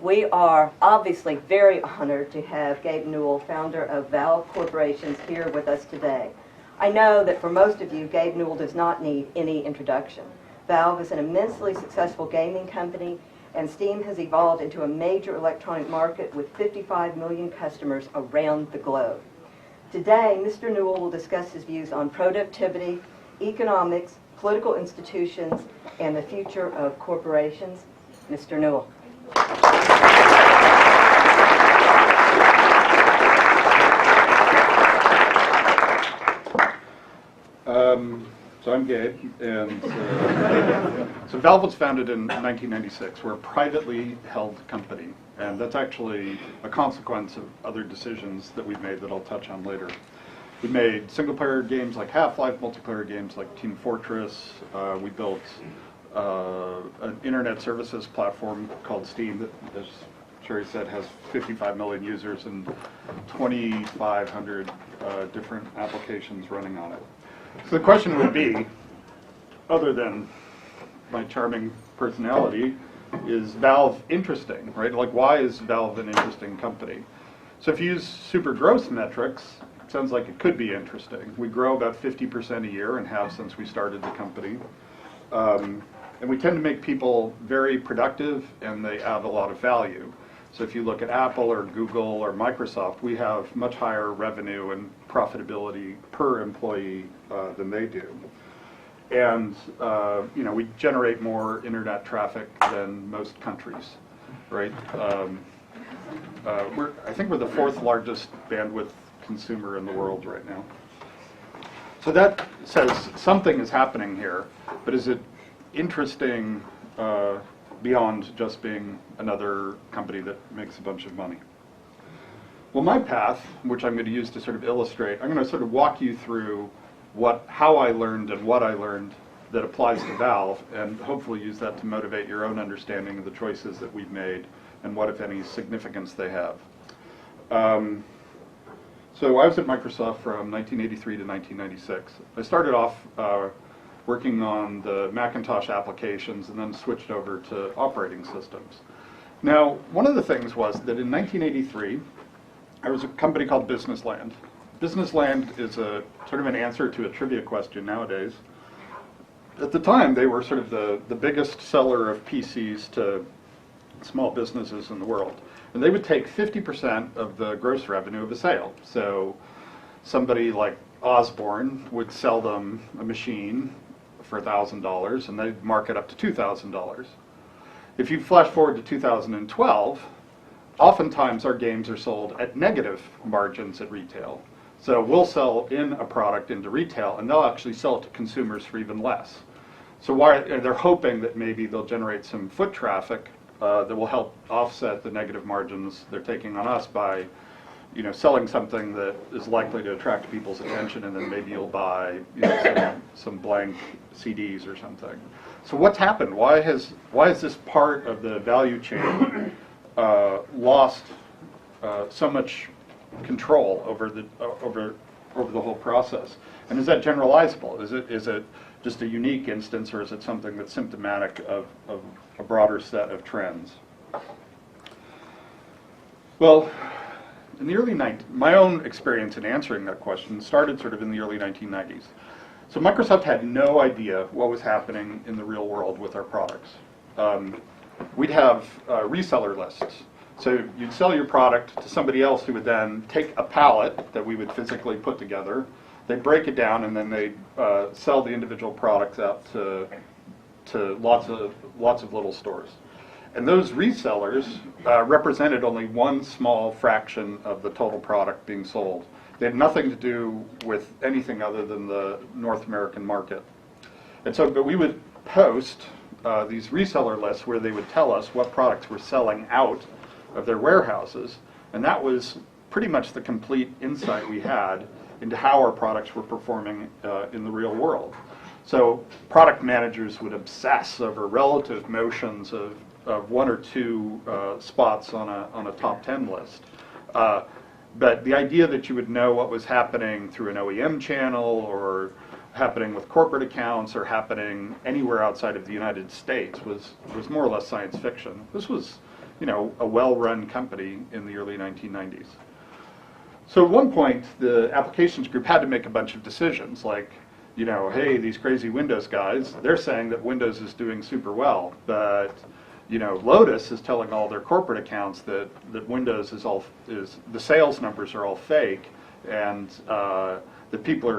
We are obviously very honored to have Gabe Newell, founder of Valve Corporations, here with us today. I know that for most of you, Gabe Newell does not need any introduction. Valve is an immensely successful gaming company, and Steam has evolved into a major electronic market with 55 million customers around the globe. Today, Mr. Newell will discuss his views on productivity, economics, political institutions, and the future of corporations. Mr. Newell. So I'm Gabe, and so Valve was founded in 1996. We're a privately held company, and that's actually a consequence of other decisions that we've made that I'll touch on later. We made single-player games like Half-Life, multiplayer games like Team Fortress. We built an internet services platform called Steam that, as Sherri said, has 55 million users and 2,500 different applications running on it. So the question would be, other than my charming personality, is Valve interesting, right? Like, why is Valve an interesting company? So if you use super gross metrics, it sounds like it could be interesting. We grow about 50% a year and have since we started the company. And we tend to make people very productive, and they add a lot of value. So if you look at Apple or Google or Microsoft, we have much higher revenue and profitability per employee than they do. And we generate more internet traffic than most countries, right? I think we're the fourth largest bandwidth consumer in the world right now. So that says something is happening here, but is it interesting beyond just being another company that makes a bunch of money? Well, my path, which I'm going to use to sort of illustrate, I'm going to sort of walk you through how I learned and what I learned that applies to Valve, and hopefully use that to motivate your own understanding of the choices that we've made and what, if any, significance they have. So I was at Microsoft from 1983 to 1996. I started off working on the Macintosh applications and then switched over to operating systems. Now, one of the things was that in 1983, there was a company called Businessland. Businessland is a sort of an answer to a trivia question nowadays. At the time, they were sort of the biggest seller of PCs to small businesses in the world. And they would take 50% of the gross revenue of a sale. So somebody like Osborne would sell them a machine for $1,000, and they'd mark it up to $2,000. If you flash forward to 2012, oftentimes our games are sold at negative margins at retail. So we'll sell in a product into retail, and they'll actually sell it to consumers for even less. So they're hoping that maybe they'll generate some foot traffic that will help offset the negative margins they're taking on us by selling something that is likely to attract people's attention, and then maybe you'll buy some blank CDs or something. So what's happened? Why is this part of the value chain lost so much control over the whole process? And is that generalizable? Is it just a unique instance, or is it something that's symptomatic of a broader set of trends? Well, in the early 90s, my own experience in answering that question started sort of in the early 1990s. So Microsoft had no idea what was happening in the real world with our products. We'd have reseller lists. So you'd sell your product to somebody else who would then take a pallet that we would physically put together. They'd break it down, and then they'd sell the individual products out to lots of little stores. And those resellers represented only one small fraction of the total product being sold. They had nothing to do with anything other than the North American market. And so, but we would post these reseller lists where they would tell us what products were selling out of their warehouses, and that was pretty much the complete insight we had into how our products were performing in the real world. So product managers would obsess over relative motions of one or two spots on a top 10 list. But the idea that you would know what was happening through an OEM channel, or happening with corporate accounts, or happening anywhere outside of the United States was more or less science fiction. This was, a well-run company in the early 1990s. So at one point, the applications group had to make a bunch of decisions, like, hey, these crazy Windows guys, they're saying that Windows is doing super well, but Lotus is telling all their corporate accounts that Windows is the sales numbers are all fake, and that people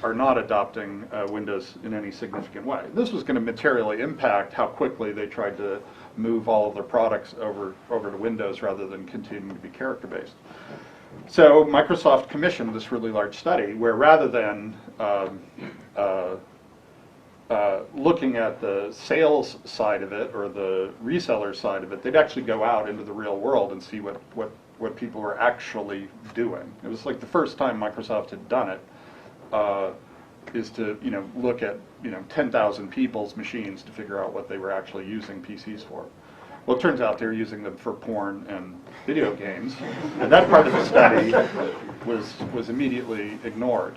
are not adopting Windows in any significant way. This was going to materially impact how quickly they tried to move all of their products over to Windows rather than continuing to be character-based. So Microsoft commissioned this really large study where rather than looking at the sales side of it or the reseller side of it, they'd actually go out into the real world and see what people were actually doing. It was like the first time Microsoft had done it, is to look at 10,000 people's machines to figure out what they were actually using PCs for. Well, it turns out they were using them for porn and video games, and that part of the study was immediately ignored.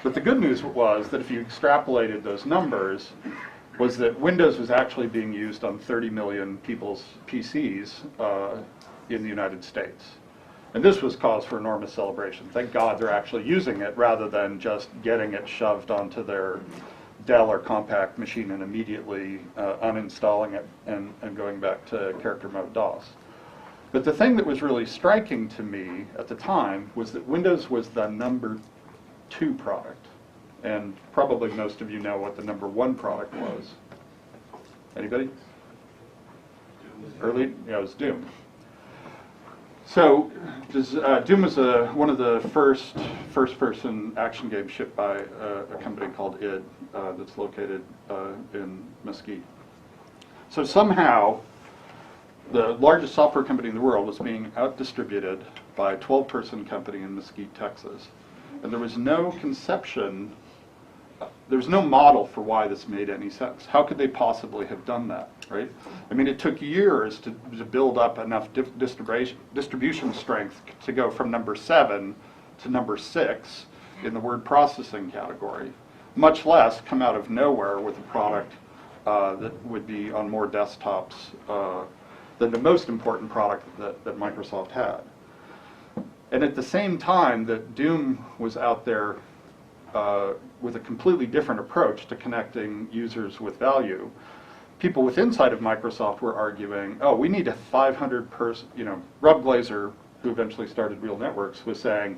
But the good news was that if you extrapolated those numbers, was that Windows was actually being used on 30 million people's PCs in the United States. And this was cause for enormous celebration. Thank God they're actually using it rather than just getting it shoved onto their Dell or Compaq machine and immediately uninstalling it and going back to character mode DOS. But the thing that was really striking to me at the time was that Windows was the number 2 product. And probably most of you know what the number 1 product was. Anybody? Early? Yeah, it was Doom. So Doom was one of the first-person action games shipped by a company called id that's located in Mesquite. So somehow, the largest software company in the world was being out-distributed by a 12-person company in Mesquite, Texas. And there was no conception, there was no model for why this made any sense. How could they possibly have done that, right? I mean, it took years to build up enough distribution strength to go from number 7 to number 6 in the word processing category, much less come out of nowhere with a product that would be on more desktops than the most important product that Microsoft had. And at the same time that Doom was out there with a completely different approach to connecting users with value, people with inside of Microsoft were arguing, oh, we need a 500-person, Rob Glazer, who eventually started Real Networks, was saying,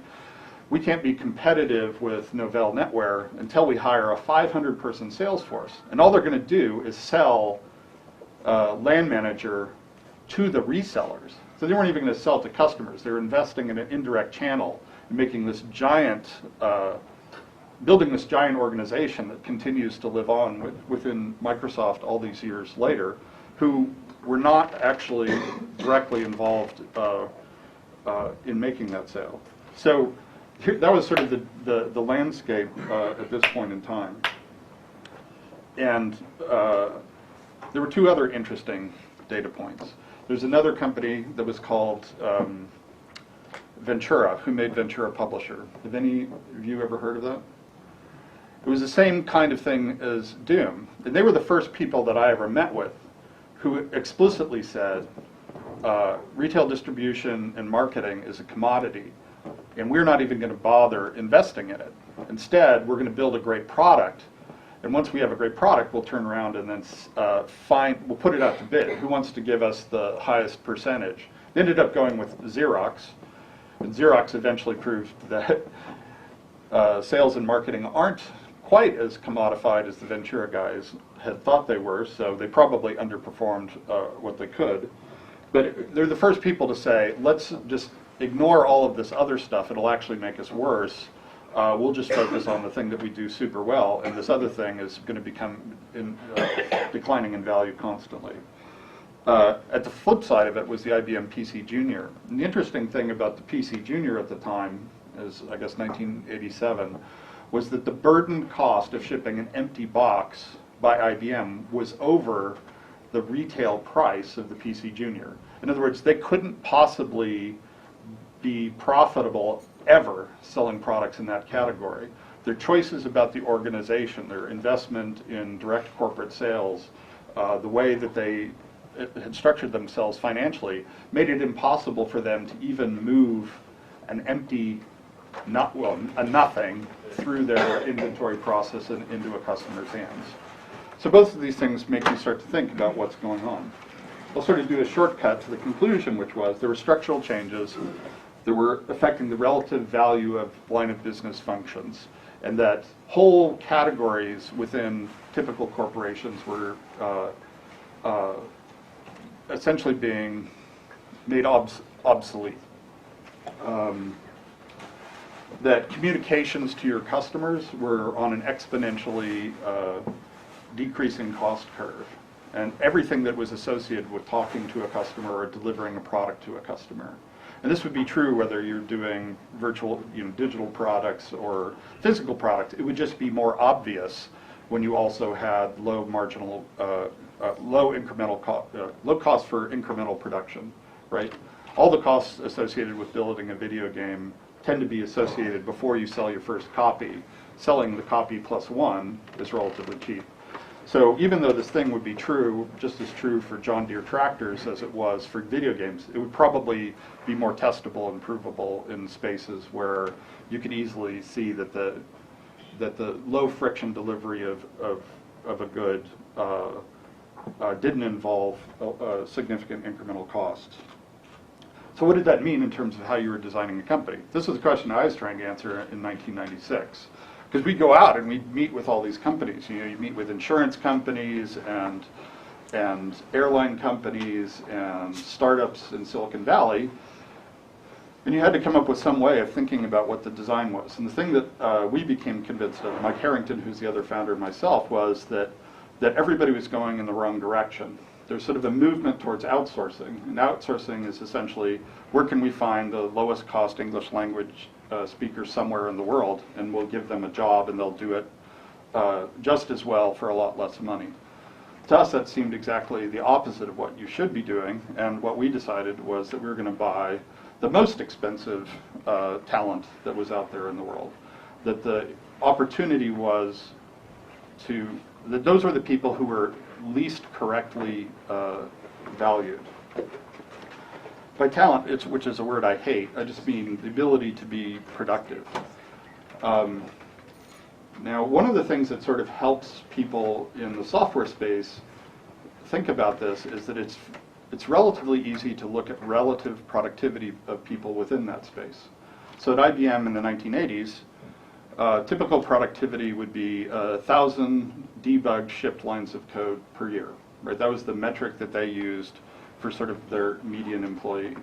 we can't be competitive with Novell NetWare until we hire a 500-person sales force. And all they're going to do is sell LAN Manager to the resellers. So they weren't even going to sell it to customers. They were investing in an indirect channel and making this giant, building this giant organization that continues to live on within Microsoft all these years later, who were not actually directly involved in making that sale. So that was sort of the landscape at this point in time. And there were 2 other interesting data points. There's another company that was called Ventura, who made Ventura Publisher. Have any of you ever heard of that? It was the same kind of thing as Doom. And they were the first people that I ever met with who explicitly said, retail distribution and marketing is a commodity, and we're not even going to bother investing in it. Instead, we're going to build a great product. And once we have a great product, we'll turn around and then we'll put it out to bid. Who wants to give us the highest percentage? They ended up going with Xerox, and Xerox eventually proved that sales and marketing aren't quite as commodified as the Ventura guys had thought they were, so they probably underperformed what they could. But they're the first people to say, let's just ignore all of this other stuff. It'll actually make us worse. We'll just focus on the thing that we do super well, and this other thing is going to become declining in value constantly. At the flip side of it was the IBM PC Junior. And the interesting thing about the PC Junior at the time, is I guess 1987, was that the burden cost of shipping an empty box by IBM was over the retail price of the PC Junior. In other words, they couldn't possibly be profitable ever selling products in that category. Their choices about the organization, their investment in direct corporate sales, the way that they had structured themselves financially made it impossible for them to even move an empty, a nothing through their inventory process and into a customer's hands. So both of these things make you start to think about what's going on. I'll sort of do a shortcut to the conclusion, which was there were structural changes that were affecting the relative value of line of business functions, and that whole categories within typical corporations were essentially being made obsolete. That communications to your customers were on an exponentially decreasing cost curve, and everything that was associated with talking to a customer or delivering a product to a customer. And this would be true whether you're doing virtual, digital products or physical products. It would just be more obvious when you also had low cost for incremental production, right? All the costs associated with building a video game tend to be associated before you sell your first copy. Selling the copy plus one is relatively cheap. So even though this thing would be true, just as true for John Deere tractors as it was for video games, it would probably be more testable and provable in spaces where you could easily see that the low friction delivery of a good didn't involve significant incremental costs. So what did that mean in terms of how you were designing a company? This was a question I was trying to answer in 1996. Because we go out and we meet with all these companies. You meet with insurance companies and airline companies and startups in Silicon Valley, and you had to come up with some way of thinking about what the design was. And the thing that we became convinced of, Mike Harrington, who's the other founder, and myself, was that everybody was going in the wrong direction. There's sort of a movement towards outsourcing, and outsourcing is essentially where can we find the lowest cost English language speakers somewhere in the world, and we'll give them a job and they'll do it just as well for a lot less money. To us, that seemed exactly the opposite of what you should be doing, and what we decided was that we were going to buy the most expensive talent that was out there in the world. That the opportunity was that those were the people who were least correctly valued. By talent, which is a word I hate, I just mean the ability to be productive. Now, one of the things that sort of helps people in the software space think about this is that it's relatively easy to look at relative productivity of people within that space. So at IBM in the 1980s, typical productivity would be 1,000 debugged shipped lines of code per year. Right? That was the metric that they used for sort of their median employee.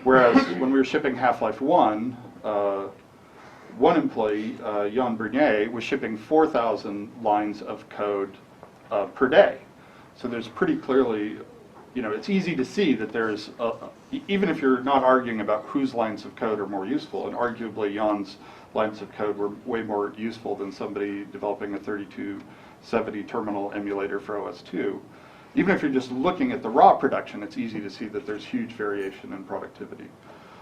Whereas when we were shipping Half-Life 1, one employee, Jan Bernier, was shipping 4,000 lines of code per day. So there's pretty clearly, it's easy to see that there's, even if you're not arguing about whose lines of code are more useful, and arguably Jan's lines of code were way more useful than somebody developing a 3270 terminal emulator for OS2, even if you're just looking at the raw production, it's easy to see that there's huge variation in productivity.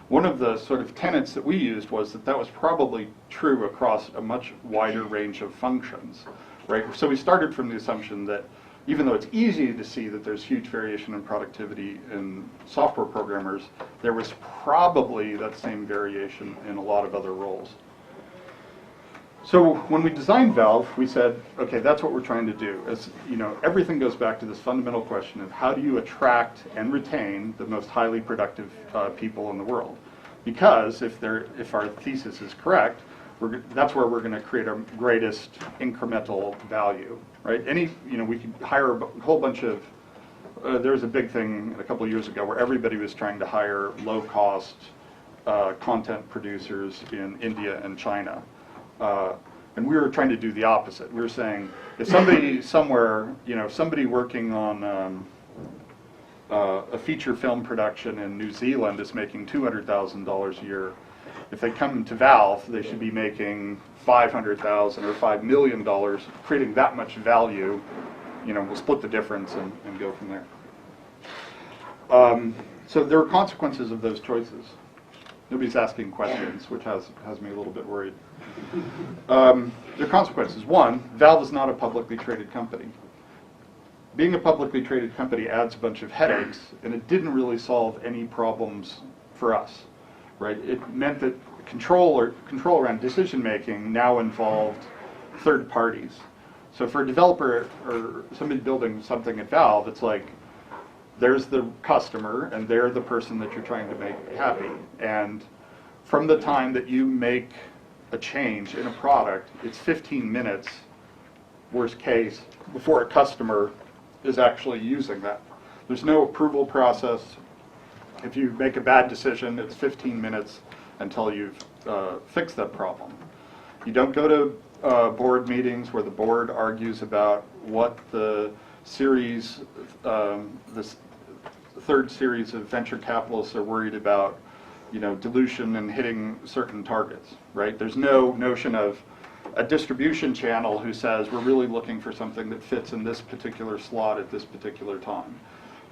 One of the sort of tenets that we used was that was probably true across a much wider range of functions, right? So we started from the assumption that even though it's easy to see that there's huge variation in productivity in software programmers, there was probably that same variation in a lot of other roles. So when we designed Valve, we said, okay, that's what we're trying to do. Everything goes back to this fundamental question of how do you attract and retain the most highly productive people in the world? Because if our thesis is correct, that's where we're going to create our greatest incremental value, right? We could hire a whole bunch of. There was a big thing a couple of years ago where everybody was trying to hire low-cost content producers in India and China. And we were trying to do the opposite. We were saying, if somebody somewhere, somebody working on a feature film production in New Zealand is making $200,000 a year, if they come to Valve, they should be making $500,000 or $5 million, creating that much value. We'll split the difference and go from there. So there are consequences of those choices. Nobody's asking questions, which has me a little bit worried. There are consequences. One, Valve is not a publicly traded company. being a publicly traded company adds a bunch of headaches, and it didn't really solve any problems for us, right? It meant that control around decision making now involved third parties. So for a developer or somebody building something at Valve, it's like there's the customer and they're the person that you're trying to make happy. And from the time that you make a change in a product, it's 15 minutes, worst case, before a customer is actually using that. There's no approval process. If you make a bad decision, it's 15 minutes until you've fixed that problem. You don't go to board meetings where the board argues about what the series, this third series of venture capitalists are worried about, dilution and hitting certain targets, right? There's no notion of a distribution channel who says we're really looking for something that fits in this particular slot at this particular time.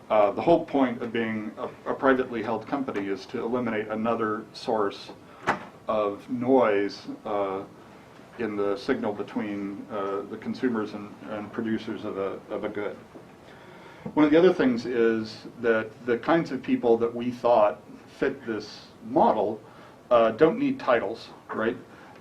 The whole point of being a privately held company is to eliminate another source of noise in the signal between the consumers and producers of a good. One of the other things is that the kinds of people that we thought fit this model don't need titles, right?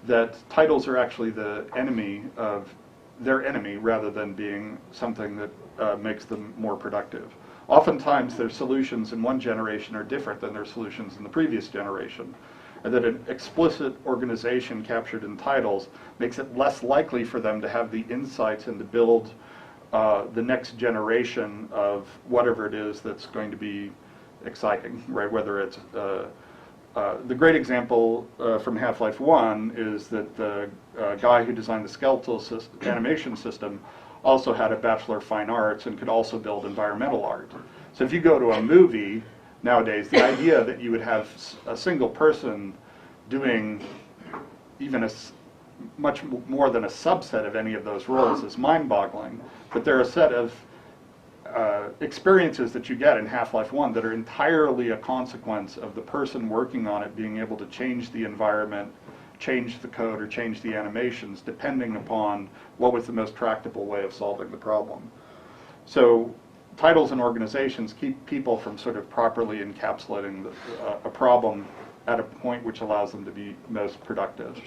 That titles are actually the enemy of their enemy rather than being something that makes them more productive. Oftentimes their solutions in one generation are different than their solutions in the previous generation, and that an explicit organization captured in titles makes it less likely for them to have the insights and to build the next generation of whatever it is that's going to be exciting, right? Whether it's the great example from Half-Life 1 is that the guy who designed the skeletal animation system also had a Bachelor of Fine Arts and could also build environmental art. So if you go to a movie nowadays, the idea that you would have a single person doing even much more than a subset of any of those roles is mind-boggling. But there are a set of experiences that you get in Half-Life 1 that are entirely a consequence of the person working on it being able to change the environment, change the code, or change the animations depending upon what was the most tractable way of solving the problem. So titles and organizations keep people from sort of properly encapsulating a problem at a point which allows them to be most productive.